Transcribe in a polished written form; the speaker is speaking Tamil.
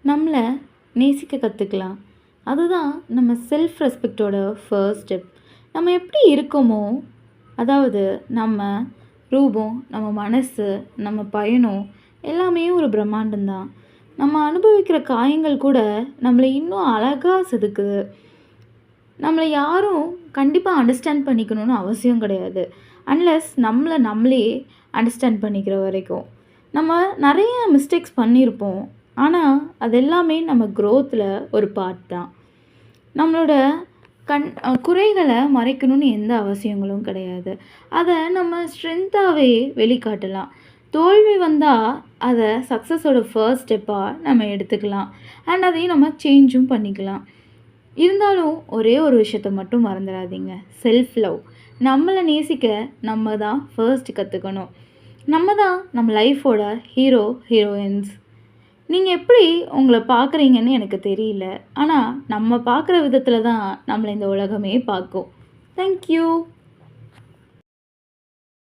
நம்மளை நேசிக்க கற்றுக்கலாம். அதுதான் நம்ம செல்ஃப் ரெஸ்பெக்டோட ஃபர்ஸ்ட் ஸ்டெப். நம்ம எப்படி இருக்கோமோ, அதாவது நம்ம ரூபம், நம்ம மனசு, நம்ம பயணம் எல்லாமே ஒரு பிரம்மாண்டம் தான். நம்ம அனுபவிக்கிற காயங்கள் கூட நம்மளை இன்னும் அழகாக செதுக்குது. நம்மளை யாரும் கண்டிப்பாக அண்டர்ஸ்டாண்ட் பண்ணிக்கணும்னு அவசியம் கிடையாது. அன்லெஸ் நம்மளே அண்டர்ஸ்டாண்ட் பண்ணிக்கிற வரைக்கும். நம்ம நிறைய மிஸ்டேக்ஸ் பண்ணியிருப்போம். ஆனால் அது எல்லாமே நம்ம க்ரோத்தில் ஒரு பார்ட் தான். நம்மளோட குறைகளை மறைக்கணும்னு எந்த அவசியங்களும் கிடையாது. அதை நம்ம ஸ்ட்ரென்த்தாகவே வெளிக்காட்டலாம். தோல்வி வந்தால் அதை சக்ஸஸோட ஃபர்ஸ்ட் ஸ்டெப்பாக நம்ம எடுத்துக்கலாம். அண்ட் அதையும் நம்ம சேஞ்சும் பண்ணிக்கலாம். இருந்தாலும் ஒரே ஒரு விஷயத்தை மட்டும் மறந்துடாதீங்க, செல்ஃப் லவ். நம்மளை நேசிக்க நம்ம தான் ஃபர்ஸ்ட் கற்றுக்கணும். நம்ம தான் நம்ம லைஃபோட ஹீரோயின்ஸ். நீங்கள் எப்படி உங்களை பார்க்குறீங்கன்னு எனக்கு தெரியல. ஆனால் நம்ம பார்க்குற விதத்தில் தான் நம்மளை இந்த உலகமே பார்க்கும். தேங்க்யூ.